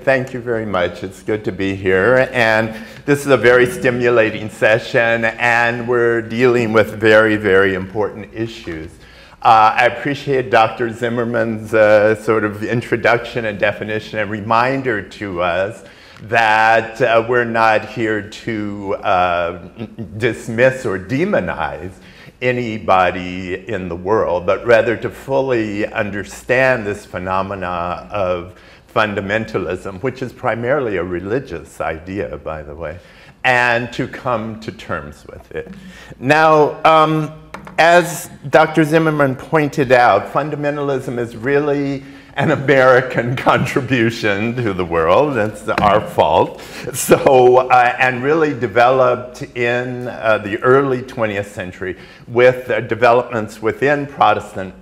Thank you very much. It's good to be here. And this is a very stimulating session, and we're dealing with very, very important issues. I appreciate Dr. Zimmerman's sort of introduction and definition and reminder to us that we're not here to dismiss or demonize anybody in the world, but rather to fully understand this phenomena of fundamentalism, which is primarily a religious idea, by the way, and to come to terms with it. Now, as Dr. Zimmerman pointed out, fundamentalism is really an American contribution to the world. It's our fault. So, and really developed in the early 20th century with developments within Protestant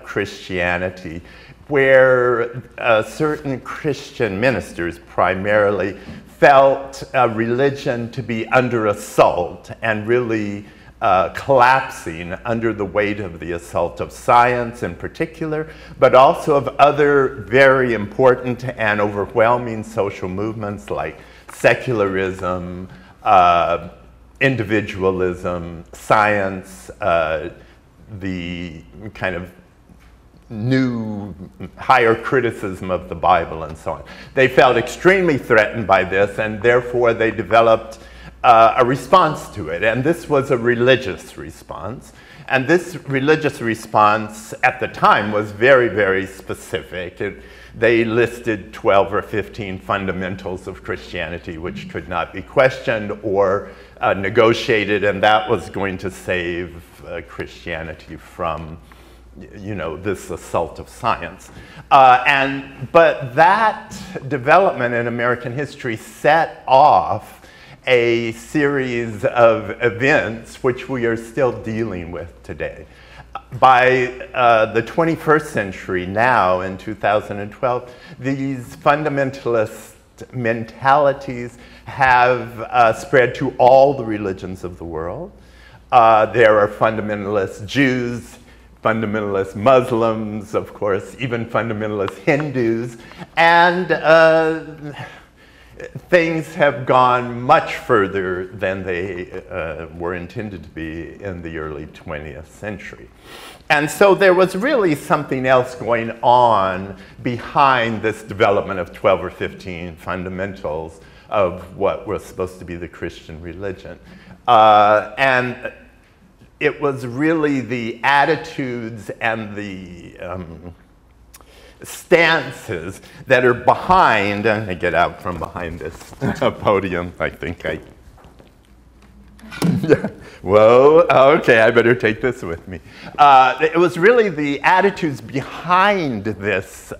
Christianity, where certain Christian ministers primarily felt religion to be under assault and really collapsing under the weight of the assault of science in particular, but also of other very important and overwhelming social movements like secularism, individualism, science, the kind of new higher criticism of the Bible and so on. They felt extremely threatened by this, and therefore they developed a response to it, and this was a religious response. And this religious response at the time was very, very specific. They listed 12 or 15 fundamentals of Christianity which could not be questioned or negotiated, and that was going to save Christianity from, you know, this assault of science. But that development in American history set off a series of events which we are still dealing with today. By the 21st century now, in 2012, these fundamentalist mentalities have spread to all the religions of the world. There are fundamentalist Jews, fundamentalist Muslims, of course, even fundamentalist Hindus, and things have gone much further than they were intended to be in the early 20th century. And so there was really something else going on behind this development of 12 or 15 fundamentals of what was supposed to be the Christian religion. And it was really the attitudes and the stances that are behind, and I get out from behind this podium, I think yeah. Whoa, okay, I better take this with me. It was really the attitudes behind this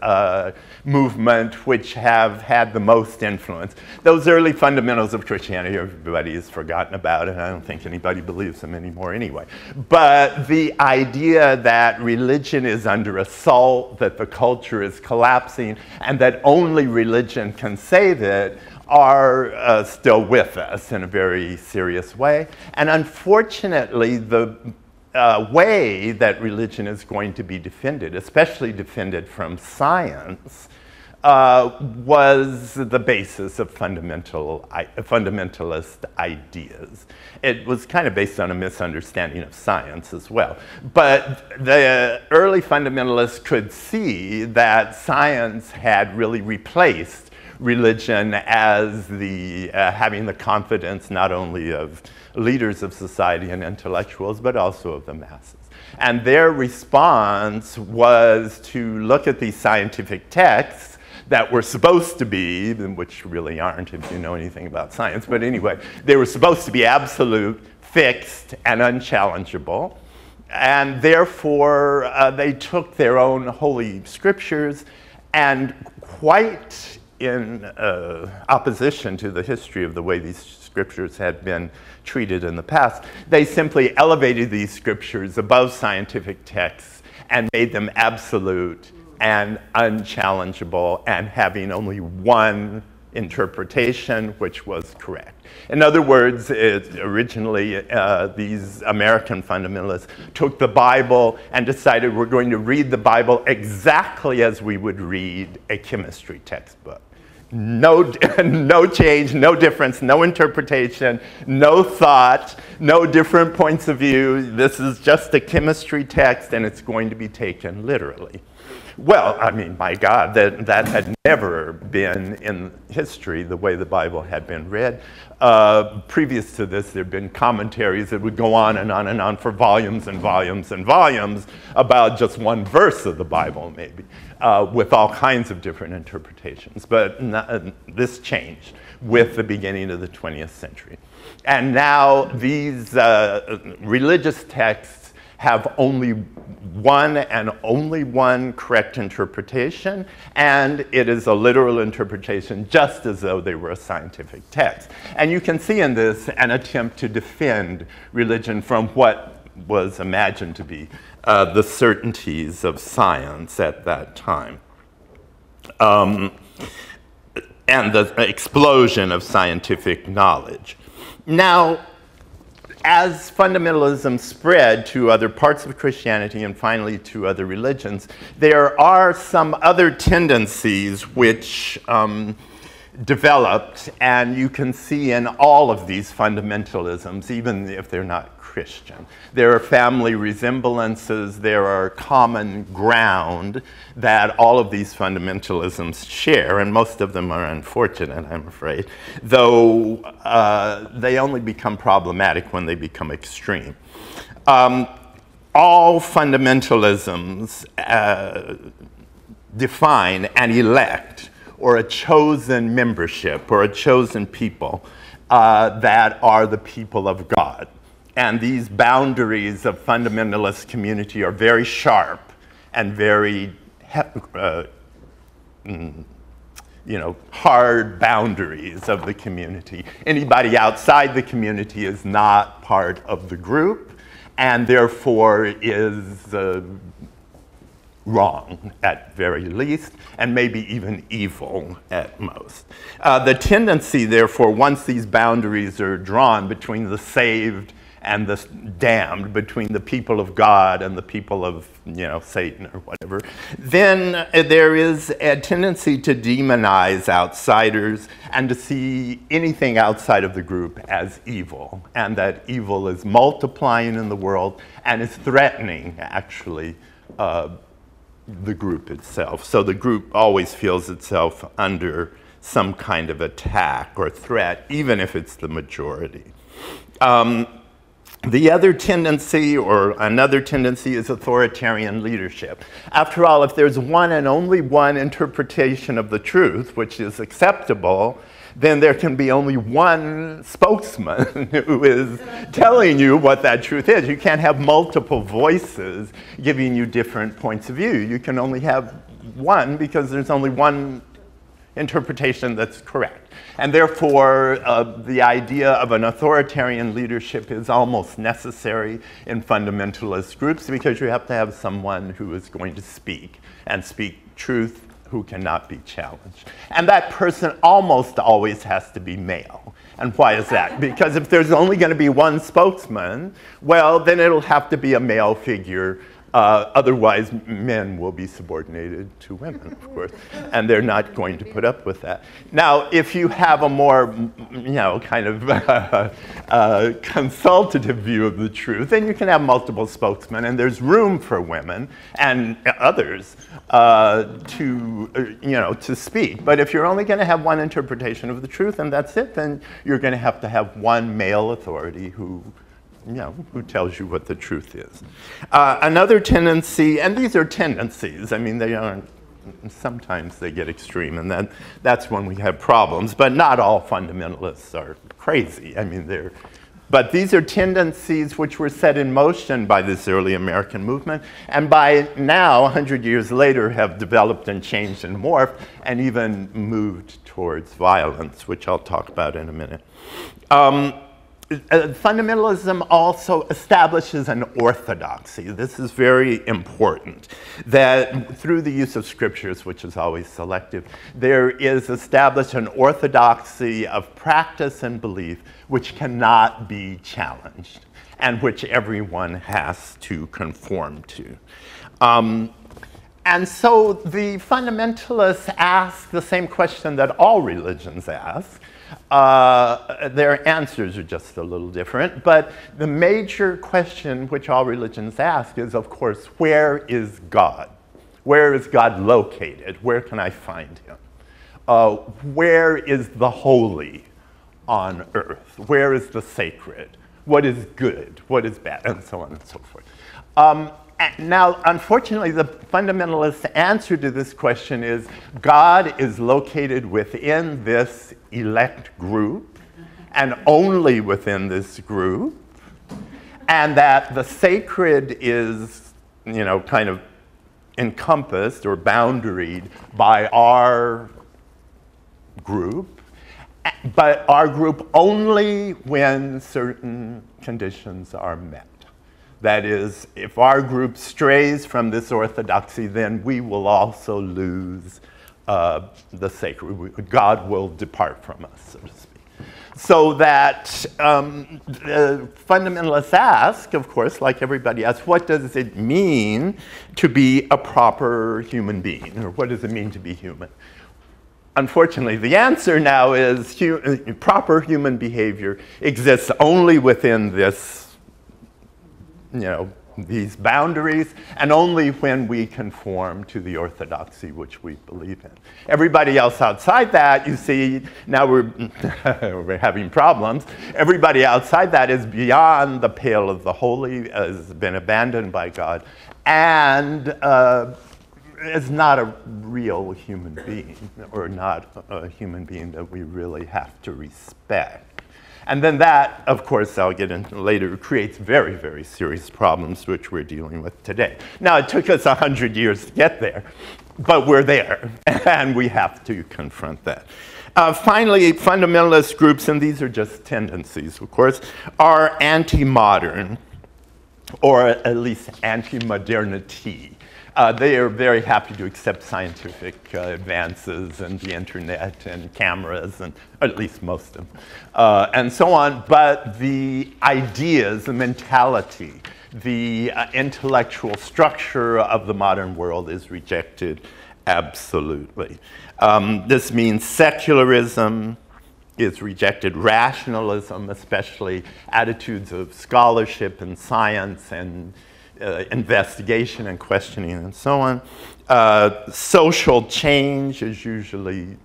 movement which have had the most influence. Those early fundamentals of Christianity, everybody has forgotten about, and I don't think anybody believes them anymore anyway. But the idea that religion is under assault, that the culture is collapsing, and that only religion can save it, are still with us in a very serious way. And unfortunately, the way that religion is going to be defended, especially defended from science, was the basis of fundamentalist ideas. It was kind of based on a misunderstanding of science as well. But the early fundamentalists could see that science had really replaced religion as the having the confidence not only of leaders of society and intellectuals, but also of the masses. And their response was to look at these scientific texts that were supposed to be, which really aren't if you know anything about science, but anyway, they were supposed to be absolute, fixed, and unchallengeable. And therefore, they took their own holy scriptures and, quite in opposition to the history of the way these scriptures had been treated in the past, they simply elevated these scriptures above scientific texts and made them absolute and unchallengeable and having only one interpretation which was correct. In other words, originally these American fundamentalists took the Bible and decided we're going to read the Bible exactly as we would read a chemistry textbook. No, no change, no difference, no interpretation, no thought, no different points of view. This is just a chemistry text, and it's going to be taken literally. Well, I mean, my God, that had never been in history the way the Bible had been read. Previous to this, there had been commentaries that would go on and on and on for volumes and volumes and volumes about just one verse of the Bible, maybe, with all kinds of different interpretations. But this changed with the beginning of the 20th century. And now these religious texts have only one and only one correct interpretation, and it is a literal interpretation just as though they were a scientific text. And you can see in this an attempt to defend religion from what was imagined to be the certainties of science at that time. And the explosion of scientific knowledge. Now, as fundamentalism spread to other parts of Christianity and finally to other religions, there are some other tendencies which developed, and you can see in all of these fundamentalisms, even if they're not Christian. There are family resemblances, there are common ground that all of these fundamentalisms share, and most of them are unfortunate, I'm afraid, though they only become problematic when they become extreme. All fundamentalisms define an elect or a chosen membership or a chosen people that are the people of God. And these boundaries of fundamentalist community are very sharp and very, hard boundaries of the community. Anybody outside the community is not part of the group, and therefore is wrong at very least, and maybe even evil at most. The tendency, therefore, once these boundaries are drawn between the saved and the damned, between the people of God and the people of, Satan or whatever, then there is a tendency to demonize outsiders and to see anything outside of the group as evil, and that evil is multiplying in the world and is threatening, actually, the group itself. So the group always feels itself under some kind of attack or threat, even if it's the majority. The other tendency, or another tendency, is authoritarian leadership. After all, if there's one and only one interpretation of the truth, which is acceptable, then there can be only one spokesman who is telling you what that truth is. You can't have multiple voices giving you different points of view. You can only have one because there's only one interpretation that's correct. And therefore, the idea of an authoritarian leadership is almost necessary in fundamentalist groups because you have to have someone who is going to speak and speak truth, who cannot be challenged. And that person almost always has to be male. And why is that? Because if there's only going to be one spokesman, well, then it'll have to be a male figure. Otherwise, men will be subordinated to women, of course, and they're not going to put up with that. Now, if you have a more, kind of consultative view of the truth, then you can have multiple spokesmen, and there's room for women and others to speak. But if you're only going to have one interpretation of the truth, and that's it, then you're going to have one male authority who tells you what the truth is. Another tendency, and these are tendencies, I mean, they aren't, sometimes they get extreme, and that's when we have problems, but not all fundamentalists are crazy. I mean, but these are tendencies which were set in motion by this early American movement, and by now, 100 years later, have developed and changed and morphed, and even moved towards violence, which I'll talk about in a minute. Fundamentalism also establishes an orthodoxy. This is very important, that through the use of scriptures, which is always selective, there is established an orthodoxy of practice and belief which cannot be challenged and which everyone has to conform to. And so the fundamentalists ask the same question that all religions ask. Their answers are just a little different, but the major question which all religions ask is, of course, where is God? Where is God located? Where can I find him? Where is the holy on earth? Where is the sacred? What is good? What is bad? And so on and so forth. Now, unfortunately, the fundamentalist answer to this question is God is located within this elect group and only within this group, and that the sacred is, you know, kind of encompassed or boundaried by our group, but our group only when certain conditions are met. That is, if our group strays from this orthodoxy, then we will also lose the sacred. God will depart from us, so to speak. So that the fundamentalists ask, of course, like everybody else, what does it mean to be a proper human being? Or what does it mean to be human? Unfortunately, the answer now is proper human behavior exists only within this, you know, these boundaries, and only when we conform to the orthodoxy which we believe in. Everybody else outside that, you see, now we're having problems. Everybody outside that is beyond the pale of the holy, has been abandoned by God, and is not a real human being, or not a human being that we really have to respect. And then that, of course, I'll get into later, creates very, very serious problems which we're dealing with today. Now, it took us 100 years to get there, but we're there, and we have to confront that. Finally, fundamentalist groups, and these are just tendencies, of course, are anti-modern, or at least anti-modernity. They are very happy to accept scientific advances and the internet and cameras, and at least most of them, and so on. But the ideas, the mentality, the intellectual structure of the modern world is rejected absolutely. This means secularism is rejected, rationalism, especially attitudes of scholarship and science and investigation and questioning and so on. Social change is usually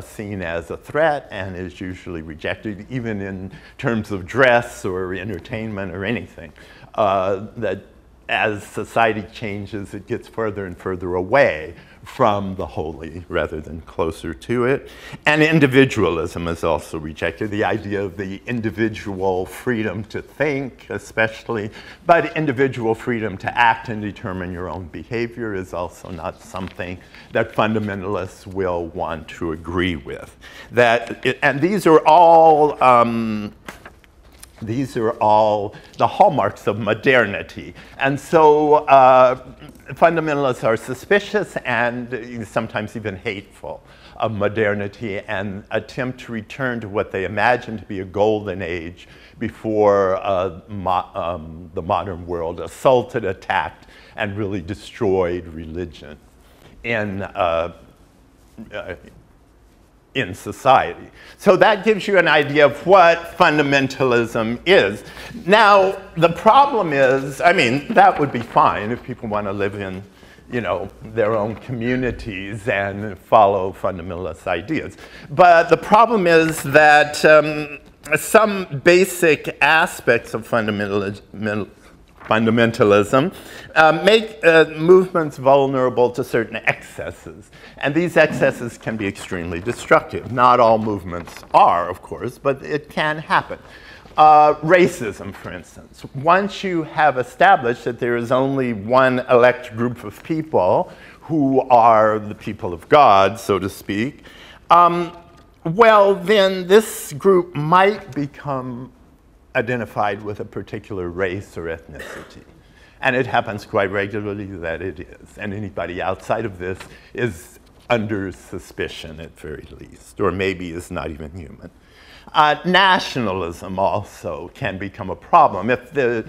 seen as a threat and is usually rejected, even in terms of dress or entertainment or anything. That as society changes, it gets further and further away from the holy rather than closer to it. And individualism is also rejected, the idea of the individual freedom to think, especially, but individual freedom to act and determine your own behavior is also not something that fundamentalists will want to agree with. And these are all the hallmarks of modernity. And so fundamentalists are suspicious and sometimes even hateful of modernity and attempt to return to what they imagine to be a golden age before the modern world assaulted, attacked, and really destroyed religion in society. So that gives you an idea of what fundamentalism is. Now, the problem is, I mean, that would be fine if people want to live in, you know, their own communities and follow fundamentalist ideas. But the problem is that some basic aspects of fundamentalism make movements vulnerable to certain excesses. And these excesses can be extremely destructive. Not all movements are, of course, but it can happen. Racism, for instance. Once you have established that there is only one elect group of people who are the people of God, so to speak, well, then this group might become identified with a particular race or ethnicity. And it happens quite regularly that it is. And anybody outside of this is under suspicion at very least, or maybe is not even human. Nationalism also can become a problem. If the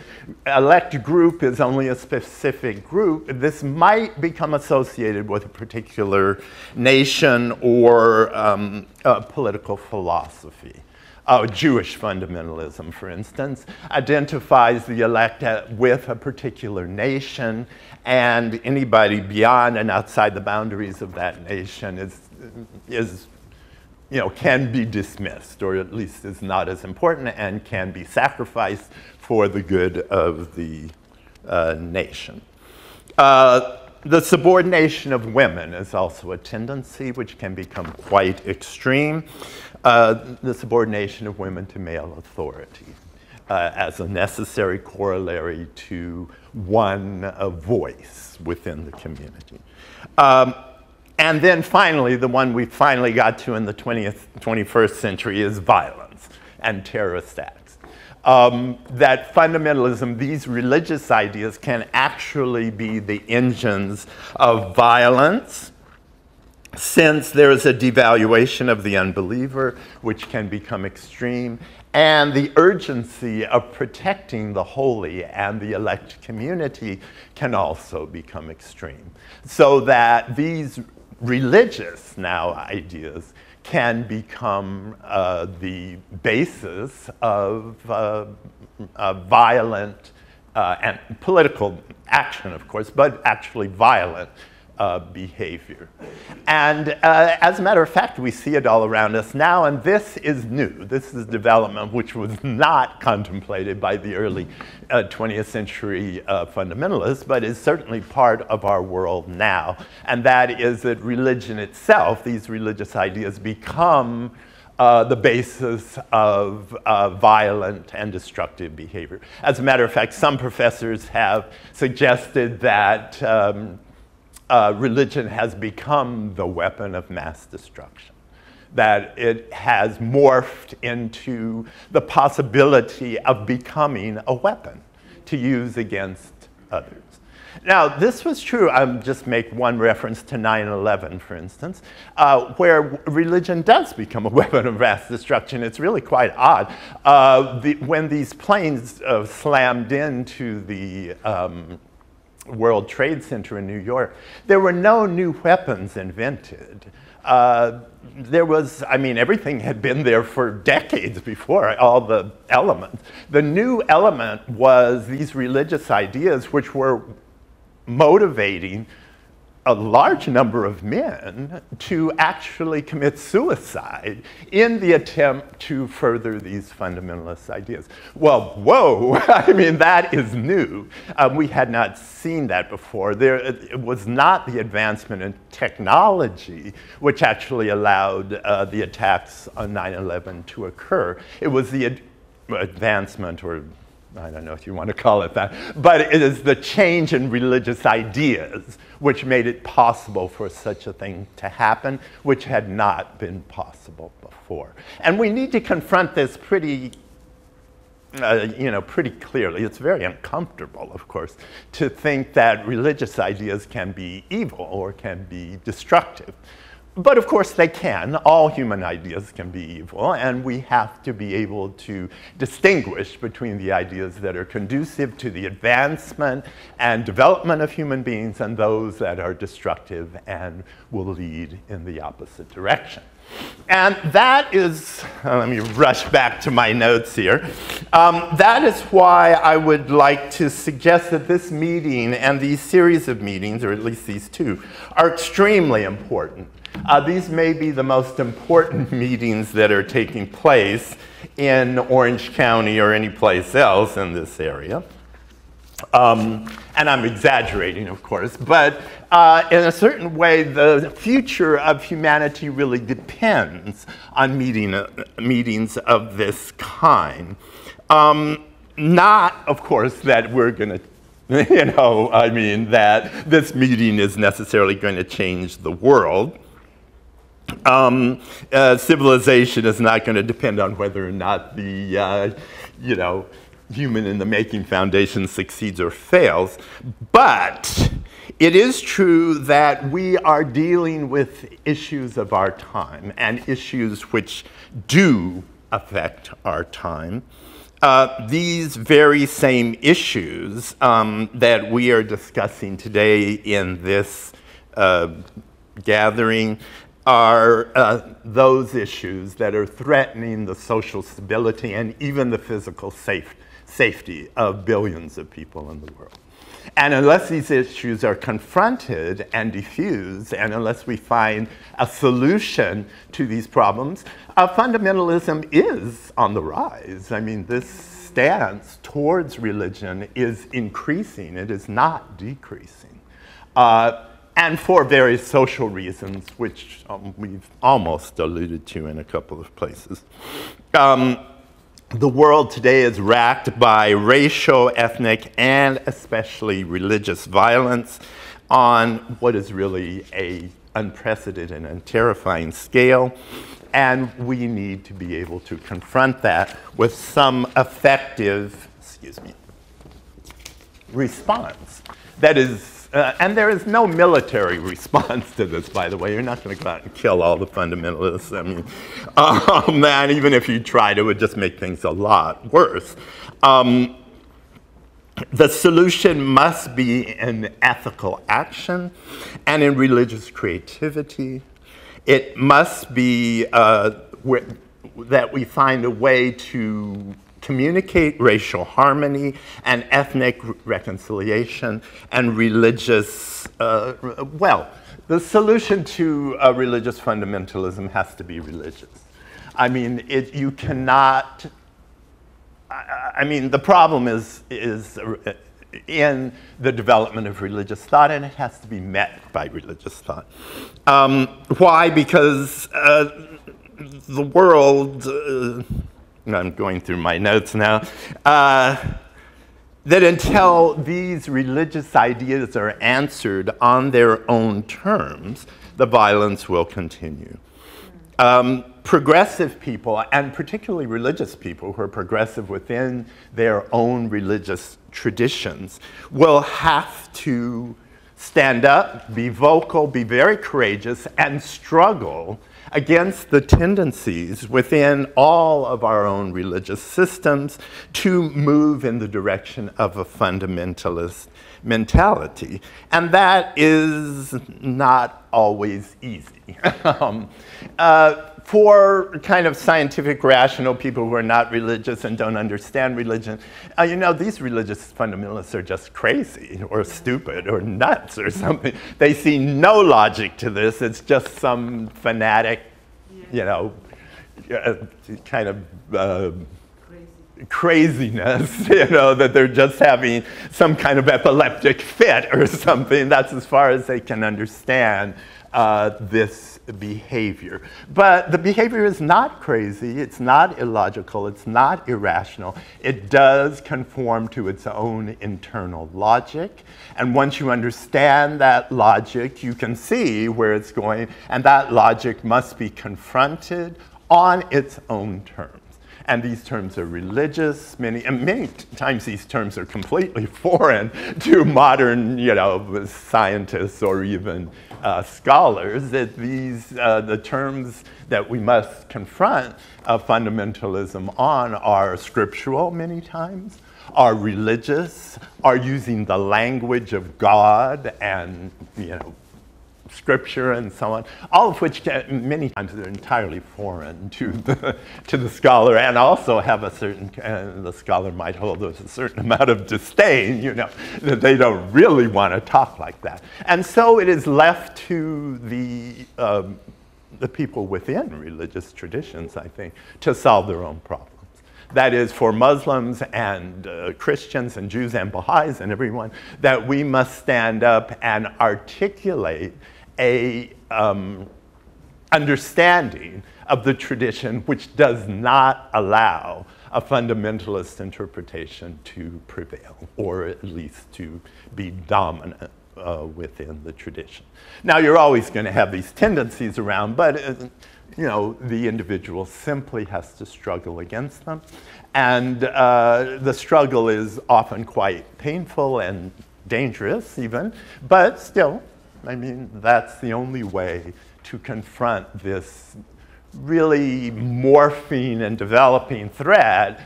elect group is only a specific group, this might become associated with a particular nation or a political philosophy. Jewish fundamentalism, for instance, identifies the elect with a particular nation, and anybody beyond and outside the boundaries of that nation is can be dismissed, or at least is not as important and can be sacrificed for the good of the nation. The subordination of women is also a tendency which can become quite extreme. The subordination of women to male authority as a necessary corollary to one voice within the community. And then finally, the one we finally got to in the 21st century is violence and terrorist acts. That fundamentalism, these religious ideas, can actually be the engines of violence, since there is a devaluation of the unbeliever, which can become extreme, and the urgency of protecting the holy and the elect community can also become extreme. So that these religious ideas can become the basis of violent and political action, of course, but actually violent behavior. And as a matter of fact, we see it all around us now, and this is new. This is development which was not contemplated by the early 20th century fundamentalists, but is certainly part of our world now. And that is that religion itself, these religious ideas, become the basis of violent and destructive behavior. As a matter of fact, some professors have suggested that religion has become the weapon of mass destruction, that it has morphed into the possibility of becoming a weapon to use against others. Now, this was true, I'll just make one reference to 9/11, for instance, where religion does become a weapon of mass destruction. It's really quite odd. When these planes slammed into the World Trade Center in New York, there were no new weapons invented. There was, everything had been there for decades before, all the elements. The new element was these religious ideas which were motivating a large number of men to actually commit suicide in the attempt to further these fundamentalist ideas. Well, whoa, that is new. We had not seen that before. It was not the advancement in technology which actually allowed the attacks on 9/11 to occur. It was the advancement, or I don't know if you want to call it that, but it is the change in religious ideas which made it possible for such a thing to happen, which had not been possible before. And we need to confront this pretty clearly. It's very uncomfortable, of course, to think that religious ideas can be evil or can be destructive. But of course they can. All human ideas can be evil, and we have to be able to distinguish between the ideas that are conducive to the advancement and development of human beings and those that are destructive and will lead in the opposite direction. And that is, let me rush back to my notes here. That is why I would like to suggest that this meeting and these series of meetings, or at least these two, are extremely important. These may be the most important meetings that are taking place in Orange County or any place else in this area. And I'm exaggerating, of course, but in a certain way, the future of humanity really depends on meetings of this kind. Not, of course, that we're going to that this meeting is necessarily going to change the world. Civilization is not going to depend on whether or not the, human in the making foundation succeeds or fails. But it is true that we are dealing with issues of our time and issues which do affect our time. These very same issues that we are discussing today in this gathering are those issues that are threatening the social stability and even the physical safety of billions of people in the world. And unless these issues are confronted and diffused, and unless we find a solution to these problems, fundamentalism is on the rise. I mean, this stance towards religion is increasing. It is not decreasing. And for various social reasons, which we've almost alluded to in a couple of places. The world today is racked by racial, ethnic, and especially religious violence on what is really an unprecedented and terrifying scale. And we need to be able to confront that with some effective, response. That is, and there is no military response to this, by the way. You're not going to go out and kill all the fundamentalists. I mean, and even if you tried, it would just make things a lot worse. The solution must be in ethical action and in religious creativity. It must be that we find a way to communicate racial harmony and ethnic reconciliation and religious, well, the solution to religious fundamentalism has to be religious. I mean, you cannot, I mean, the problem is in the development of religious thought, and it has to be met by religious thought. Why? Because the world, I'm going through my notes now, that until these religious ideas are answered on their own terms, the violence will continue. Progressive people, and particularly religious people who are progressive within their own religious traditions, will have to stand up, be vocal, be very courageous, and struggle against the tendencies within all of our own religious systems to move in the direction of a fundamentalist mentality. And that is not always easy. For kind of scientific, rational people who are not religious and don't understand religion, you know, these religious fundamentalists are just crazy or stupid or nuts or something. They see no logic to this. It's just some fanatic, you know, kind of craziness, you know, that they're just having some kind of epileptic fit or something. That's as far as they can understand this behavior. But the behavior is not crazy, it's not illogical, it's not irrational. It does conform to its own internal logic. And once you understand that logic, you can see where it's going, and that logic must be confronted on its own terms. And these terms are religious. Many times these terms are completely foreign to modern, you know, scientists or even scholars. That the terms that we must confront fundamentalism on are scriptural many times, are religious, are using the language of God and, you know, scripture and so on, all of which many times are entirely foreign to the scholar, and also have a certain, the scholar might hold a certain amount of disdain, you know, that they don't really want to talk like that. And so it is left to the people within religious traditions, I think, to solve their own problems. That is, for Muslims and Christians and Jews and Baha'is and everyone, that we must stand up and articulate a understanding of the tradition which does not allow a fundamentalist interpretation to prevail, or at least to be dominant within the tradition. Now, you're always going to have these tendencies around, but you know, the individual simply has to struggle against them. And the struggle is often quite painful and dangerous even, but still, I mean, that's the only way to confront this really morphing and developing threat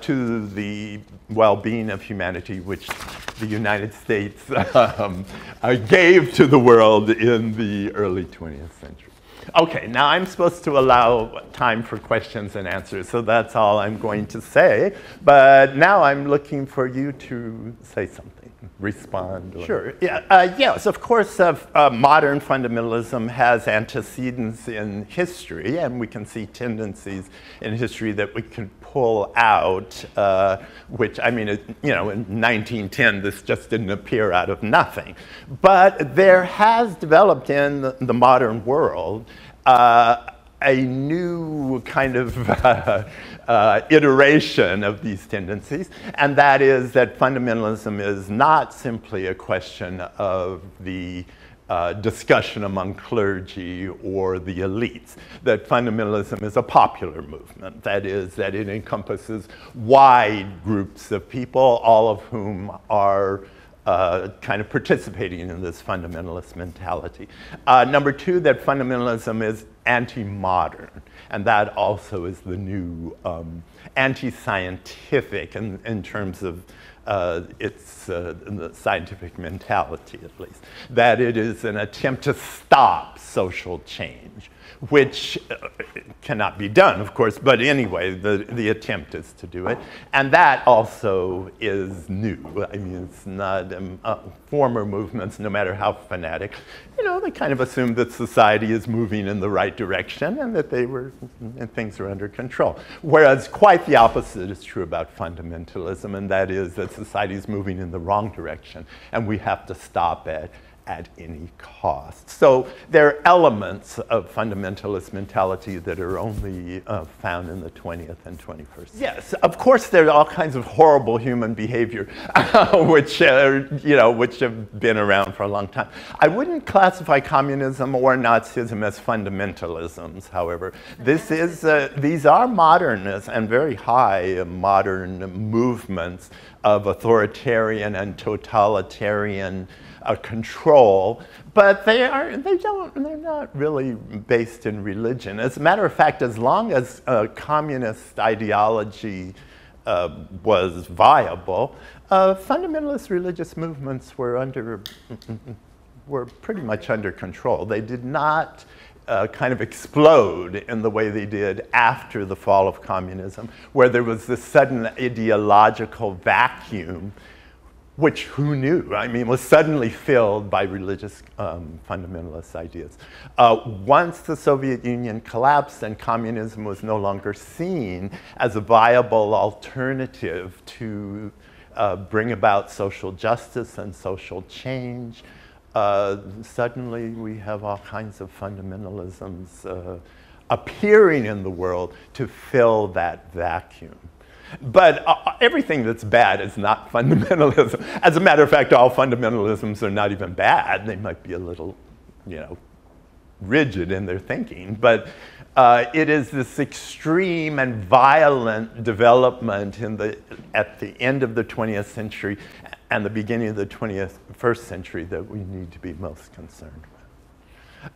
to the well-being of humanity, which the United States gave to the world in the early 20th century. Okay, now I'm supposed to allow time for questions and answers, so that's all I'm going to say. But now I'm looking for you to say something, respond. Sure. Yeah. Yes, of course, modern fundamentalism has antecedents in history, and we can see tendencies in history that we can pull out, which, I mean, in 1910, this just didn't appear out of nothing. But there has developed in the modern world a new kind of iteration of these tendencies, and that is that fundamentalism is not simply a question of the discussion among clergy or the elites, that fundamentalism is a popular movement. That is, that it encompasses wide groups of people, all of whom are kind of participating in this fundamentalist mentality. Number two, that fundamentalism is anti-modern, and that also is the new anti-scientific in terms of its the scientific mentality, at least, that it is an attempt to stop social change, which cannot be done, of course, but anyway, the attempt is to do it. And that also is new. I mean, it's not former movements, no matter how fanatic, they kind of assumed that society is moving in the right direction and that things are under control. Whereas quite the opposite is true about fundamentalism, and that is that society is moving in the wrong direction, and we have to stop it at any cost. So there are elements of fundamentalist mentality that are only found in the 20th and 21st. Yes, of course there are all kinds of horrible human behavior which have been around for a long time. I wouldn't classify communism or Nazism as fundamentalisms, however. These are modern and very high modern movements of authoritarian and totalitarian control, but they're not really based in religion. As a matter of fact, as long as communist ideology was viable, fundamentalist religious movements were pretty much under control. They did not kind of explode in the way they did after the fall of communism, where there was this sudden ideological vacuum, which, who knew? I mean, was suddenly filled by religious fundamentalist ideas. Once the Soviet Union collapsed and communism was no longer seen as a viable alternative to bring about social justice and social change, suddenly we have all kinds of fundamentalisms appearing in the world to fill that vacuum. But everything that's bad is not fundamentalism. As a matter of fact, all fundamentalisms are not even bad. They might be a little, rigid in their thinking. But it is this extreme and violent development at the end of the 20th century and the beginning of the 21st century that we need to be most concerned with.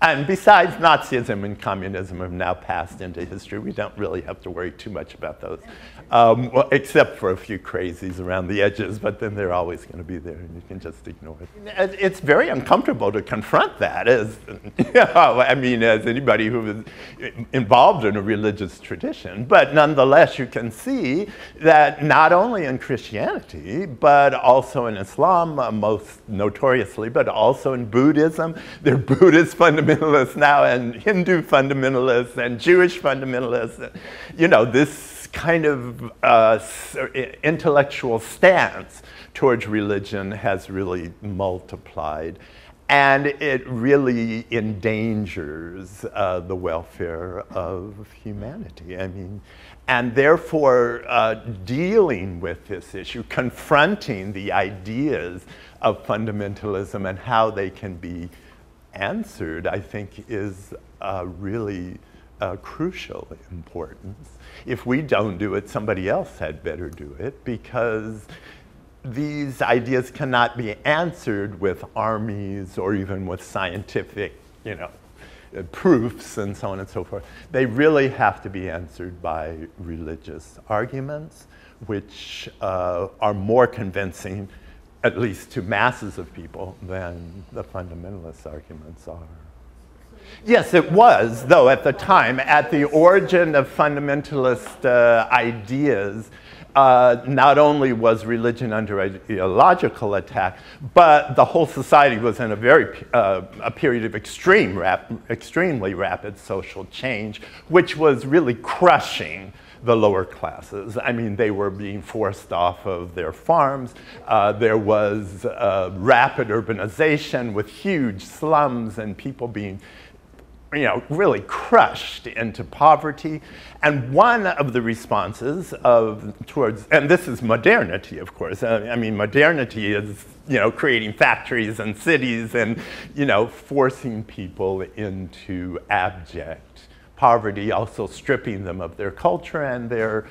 And besides, Nazism and communism have now passed into history. We don't really have to worry too much about those, well, except for a few crazies around the edges, but then they're always going to be there, and you can just ignore it. It's very uncomfortable to confront that, as anybody who is involved in a religious tradition. But nonetheless, you can see that not only in Christianity, but also in Islam, most notoriously, but also in Buddhism, there are Buddhist fundamentalists now, and Hindu fundamentalists, and Jewish fundamentalists. This kind of intellectual stance towards religion has really multiplied, and it really endangers the welfare of humanity. And therefore, dealing with this issue, confronting the ideas of fundamentalism and how they can be answered, I think, is really crucial importance. If we don't do it, somebody else had better do it, because these ideas cannot be answered with armies or even with scientific, proofs and so on and so forth. They really have to be answered by religious arguments, which are more convincing, at least to masses of people, than the fundamentalist arguments are. Yes, it was, though, at the time, at the origin of fundamentalist ideas, not only was religion under ideological attack, but the whole society was in a period of extremely rapid social change, which was really crushing the lower classes. I mean, they were being forced off of their farms. There was rapid urbanization with huge slums and people being really crushed into poverty. And one of the responses towards, and this is modernity, of course. I mean, modernity is, creating factories and cities and, forcing people into abject poverty, also stripping them of their culture and their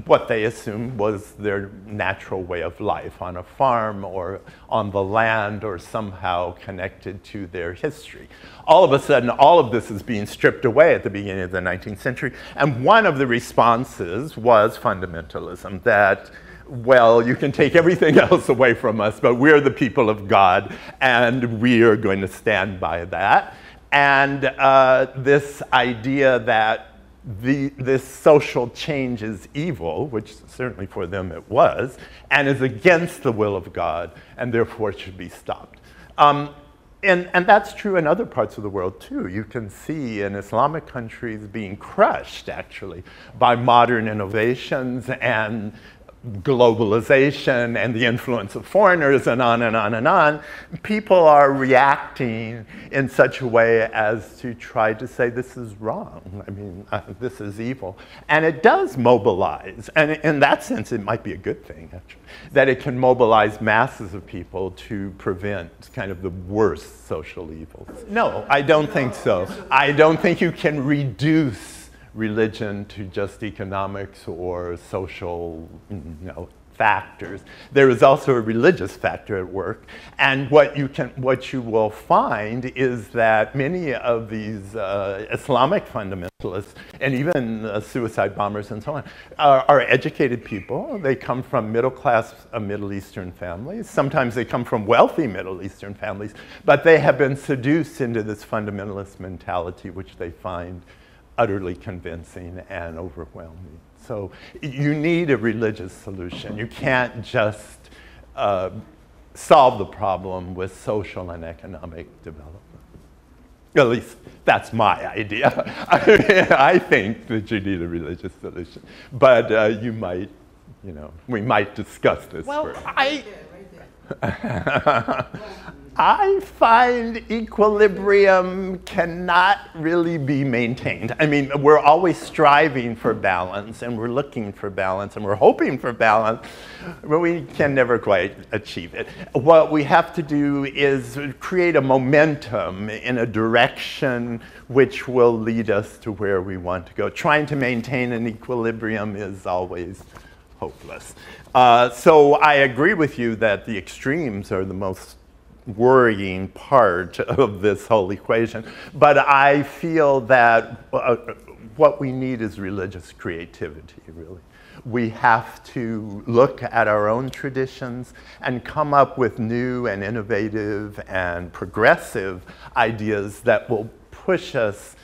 what they assumed was their natural way of life on a farm or on the land or somehow connected to their history. All of a sudden, all of this is being stripped away at the beginning of the 19th century. And one of the responses was fundamentalism, that, well, you can take everything else away from us, but we're the people of God, and we are going to stand by that. And this idea that this social change is evil, which certainly for them it was, and is against the will of God, and therefore should be stopped. And that's true in other parts of the world too. You can see in Islamic countries being crushed, actually, by modern innovations and globalization and the influence of foreigners and on and on and on. People are reacting in such a way as to try to say this is wrong. I mean, this is evil. And it does mobilize. And in that sense, it might be a good thing, actually, that it can mobilize masses of people to prevent kind of the worst social evils. No, I don't think so. I don't think you can reduce religion to just economics or social, factors. There is also a religious factor at work, and what you will find is that many of these Islamic fundamentalists and even suicide bombers and so on are educated people. They come from middle-class Middle Eastern families. Sometimes they come from wealthy Middle Eastern families, but they have been seduced into this fundamentalist mentality, which they find utterly convincing and overwhelming. So you need a religious solution. You can't just solve the problem with social and economic development. At least that's my idea. I think that you need a religious solution. But you might, we might discuss this further. I find equilibrium cannot really be maintained. I mean, we're always striving for balance, and we're looking for balance, and we're hoping for balance, but we can never quite achieve it. What we have to do is create a momentum in a direction which will lead us to where we want to go. Trying to maintain an equilibrium is always hopeless. So I agree with you that the extremes are the most worrying part of this whole equation, but I feel that what we need is religious creativity, really. We have to look at our own traditions and come up with new and innovative and progressive ideas that will push us,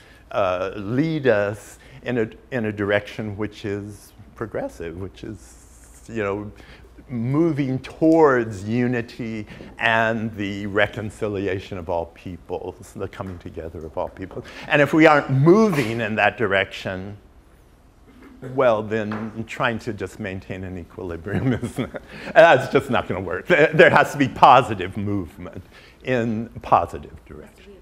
lead us in a direction which is progressive, which is, moving towards unity and the reconciliation of all peoples, the coming together of all people. And if we aren't moving in that direction, well, then trying to just maintain an equilibrium that's just not going to work. There has to be positive movement in positive direction.